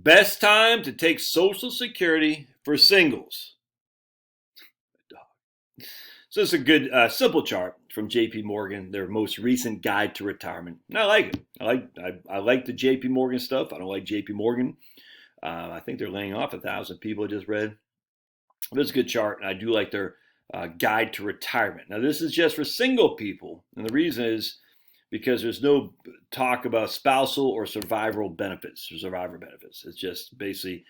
Best time to take Social Security for singles. So this is a good, simple chart from J.P. Morgan, their most recent guide to retirement. And I like it. I like the J.P. Morgan stuff. I don't like J.P. Morgan. I think they're laying off 1,000 people. I just read. But it's a good chart, and I do like their guide to retirement. Now this is just for single people, and the reason is because there's no talk about spousal or survivor benefits. It's just basically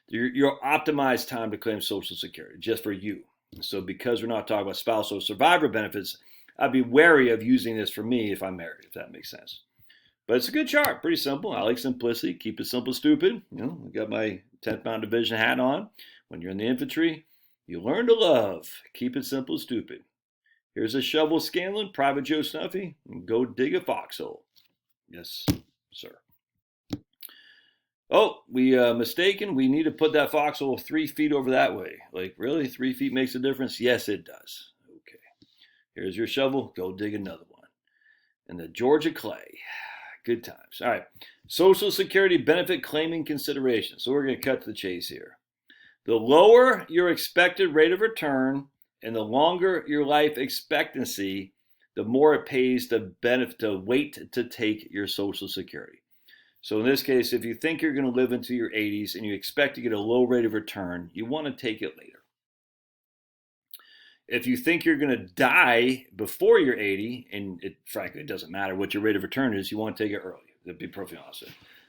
your optimized time to claim Social Security, just for you. So because we're not talking about spousal or survivor benefits, I'd be wary of using this for me if I'm married, if that makes sense. But it's a good chart, pretty simple. I like simplicity. Keep it simple, stupid. I got my 10th-pound division hat on. When you're in the infantry, you learn to love. Keep it simple, stupid. Here's a shovel Scanlon, Private Joe Snuffy, and go dig a foxhole. Yes, sir. Oh, we mistaken. We need to put that foxhole 3 feet over that way. Like, really? 3 feet makes a difference? Yes, it does. Okay. Here's your shovel. Go dig another one. And the Georgia clay. Good times. All right. Social Security benefit claiming consideration. So we're going to cut to the chase here. The lower your expected rate of return and the longer your life expectancy, the more it pays to wait to take your Social Security. So in this case, if you think you're going to live into your 80s and you expect to get a low rate of return, you want to take it later. If you think you're going to die before you're 80, and frankly, it doesn't matter what your rate of return is, you want to take it early. To be perfectly honest.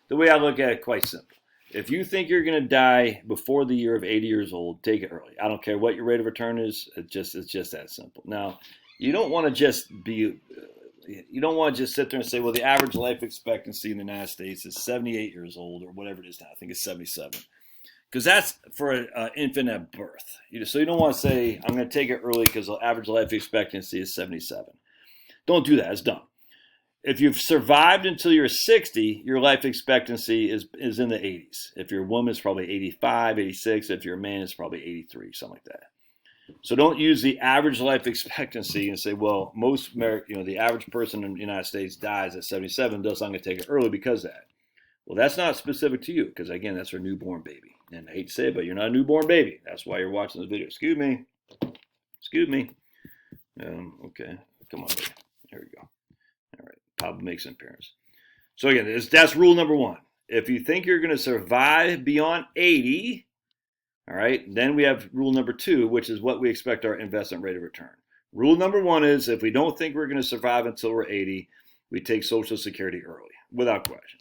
The way I look at it, quite simple. If you think you're going to die before the year of 80 years old, take it early. I don't care what your rate of return is. It's just that simple. Now, you don't want to just sit there and say, well, the average life expectancy in the United States is 78 years old or whatever it is now. I think it's 77. Because that's for an infant at birth. So you don't want to say, I'm going to take it early because the average life expectancy is 77. Don't do that. It's dumb. If you've survived until you're 60, your life expectancy is in the 80s. If you're a woman, it's probably 85, 86. If you're a man, it's probably 83, something like that. So don't use the average life expectancy and say, well, the average person in the United States dies at 77, thus I'm going to take it early because of that. Well, that's not specific to you because, again, that's a newborn baby. And I hate to say it, but you're not a newborn baby. That's why you're watching this video. Excuse me. Okay. Come on, baby. There we go. All right. Papa makes an appearance. So, again, that's rule number one. If you think you're going to survive beyond 80, all right, then we have rule number two, which is what we expect our investment rate of return. Rule number one is if we don't think we're going to survive until we're 80, we take Social Security early, without question.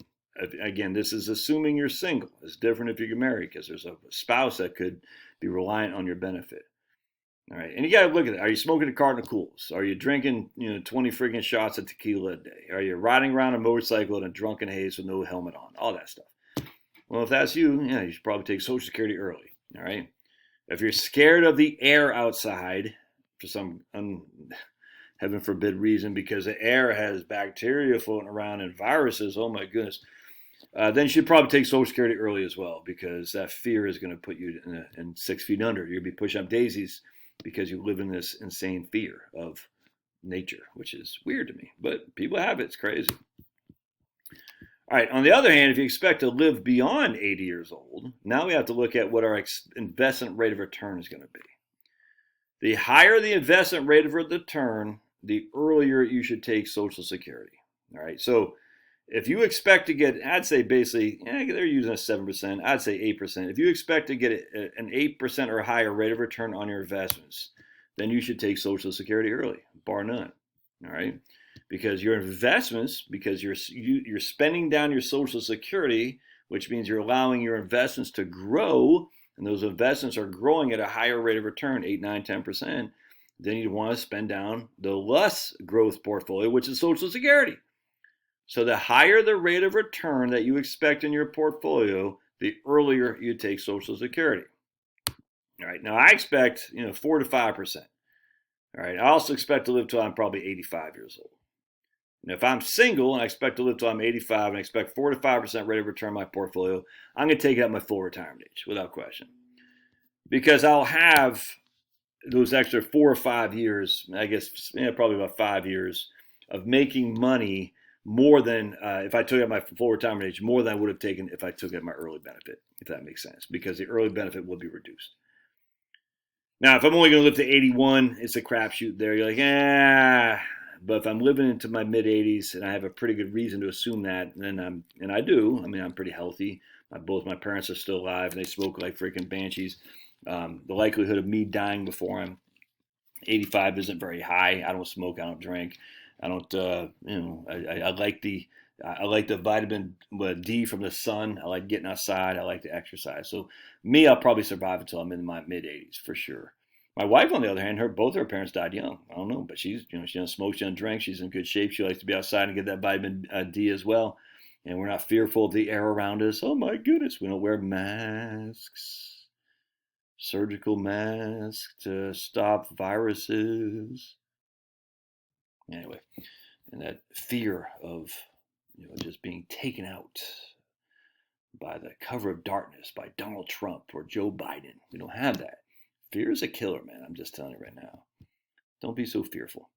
Again, this is assuming you're single. It's different if you get married because there's a spouse that could be reliant on your benefit. All right, and you got to look at it. Are you smoking a carton of Cools? Are you drinking 20 friggin' shots of tequila a day? Are you riding around a motorcycle in a drunken haze with no helmet on? All that stuff. Well, if that's you, you should probably take Social Security early. All right. If you're scared of the air outside for some heaven forbid reason, because the air has bacteria floating around and viruses, oh my goodness, then you should probably take Social Security early as well, because that fear is going to put you in 6 feet under. You'll be pushing up daisies because you live in this insane fear of nature, which is weird to me, but people have it. It's crazy. All right. On the other hand, if you expect to live beyond 80 years old, now we have to look at what our investment rate of return is going to be. The higher the investment rate of return, the earlier you should take Social Security. All right. So if you expect to get, I'd say basically, they're using a 7%. I'd say 8%. If you expect to get an 8% or higher rate of return on your investments, then you should take Social Security early, bar none. All right. Because your investments, because you're spending down your Social Security, which means you're allowing your investments to grow, and those investments are growing at a higher rate of return, 8, 9, 10%, then you want to spend down the less growth portfolio, which is Social Security. So the higher the rate of return that you expect in your portfolio, the earlier you take Social Security. All right. Now I expect 4 to 5%. All right. I also expect to live till I'm probably 85 years old. And if I'm single and I expect to live till I'm 85 and I expect 4 to 5% rate of return on my portfolio, I'm going to take it at my full retirement age without question. Because I'll have those extra 4 or 5 years, I guess probably about 5 years of making money more than if I took it at my full retirement age, more than I would have taken if I took it at my early benefit, if that makes sense, because the early benefit will be reduced. Now, if I'm only going to live to 81, it's a crapshoot there. You're like, but if I'm living into my mid 80s and I have a pretty good reason to assume that, then I do. I mean, I'm pretty healthy. Both my parents are still alive and they smoke like freaking banshees. The likelihood of me dying before I'm 85 isn't very high. I don't smoke. I don't drink. I don't. I like the vitamin D from the sun. I like getting outside. I like to exercise. So me, I'll probably survive until I'm in my mid 80s for sure. My wife, on the other hand, both her parents died young. I don't know, but she doesn't smoke, she doesn't drink. She's in good shape. She likes to be outside and get that vitamin D as well. And we're not fearful of the air around us. Oh my goodness, we don't wear masks, surgical masks to stop viruses. Anyway, and that fear of just being taken out by the cover of darkness by Donald Trump or Joe Biden. We don't have that. Fear is a killer, man. I'm just telling you right now. Don't be so fearful.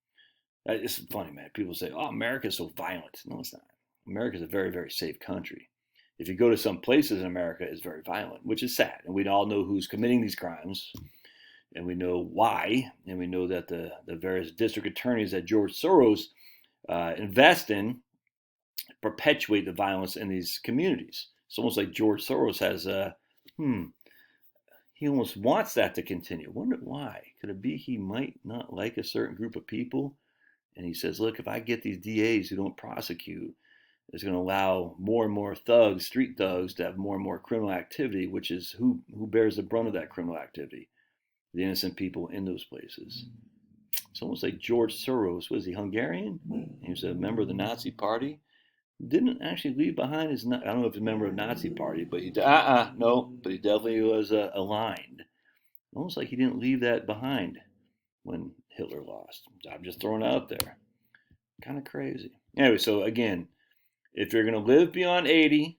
It's funny, man. People say, oh, America is so violent. No, it's not. America is a very, very safe country. If you go to some places in America, it's very violent, which is sad. And we all know who's committing these crimes. And we know why. And we know that the various district attorneys that George Soros invest in perpetuate the violence in these communities. It's almost like George Soros has he almost wants that to continue. Wonder why? Could it be he might not like a certain group of people? And he says, look, if I get these DAs who don't prosecute, it's going to allow more and more thugs, street thugs, to have more and more criminal activity, which is who bears the brunt of that criminal activity? The innocent people in those places. It's almost like George Soros. Was he Hungarian? He was a member of the Nazi Party. Didn't actually leave behind his, I don't know if he's a member of the Nazi Party, but he definitely was aligned. Almost like he didn't leave that behind when Hitler lost. I'm just throwing it out there. Kind of crazy. Anyway, so again, if you're going to live beyond 80,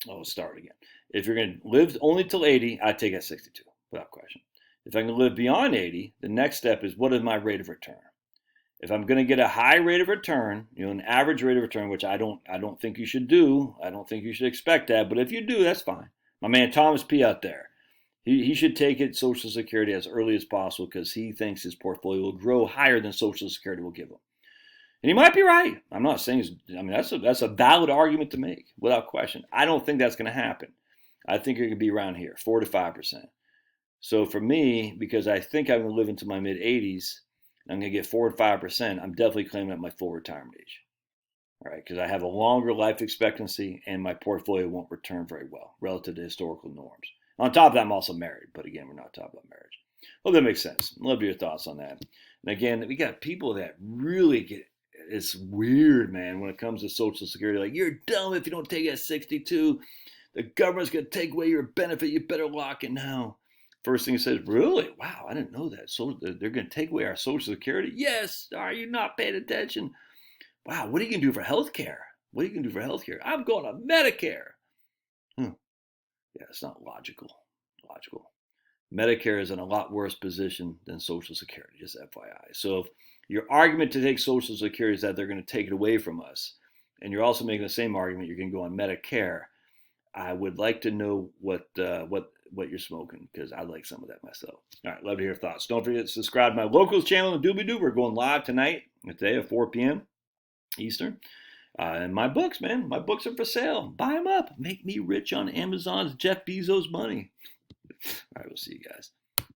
I'll start again. If you're going to live only till 80, I'd take it at 62, without question. If I'm going to live beyond 80, the next step is, what is my rate of return? If I'm going to get a high rate of return, an average rate of return, which I don't think you should do. I don't think you should expect that. But if you do, that's fine. My man Thomas P. out there, he should take it Social Security as early as possible because he thinks his portfolio will grow higher than Social Security will give him. And he might be right. I'm not saying that's a valid argument to make without question. I don't think that's going to happen. I think it could be around here, 4 to 5%. So for me, because I think I'm going to live into my mid 80s, I'm going to get 4 to 5%. I'm definitely claiming at my full retirement age. All right, because I have a longer life expectancy and my portfolio won't return very well relative to historical norms. On top of that, I'm also married. But again, we're not talking about marriage. Well, that makes sense. Love your thoughts on that. And again, we got people that really get, it's weird, man, when it comes to Social Security. Like, you're dumb if you don't take it at 62. The government's going to take away your benefit. You better lock it now. First thing he says, really? Wow, I didn't know that. So they're going to take away our Social Security? Yes. Are you not paying attention? Wow, what are you going to do for health care? What are you going to do for health care? I'm going to Medicare. Yeah, it's not logical. Medicare is in a lot worse position than Social Security, just FYI. So if your argument to take Social Security is that they're going to take it away from us, and you're also making the same argument you're going to go on Medicare, I would like to know what you're smoking, because I like some of that myself. All right, love to hear your thoughts. Don't forget to subscribe to my locals channel, Doobie-Doo. We're going live tonight, today at 4 p.m. Eastern. And my books, man, my books are for sale. Buy them up. Make me rich on Amazon's Jeff Bezos money. All right, we'll see you guys.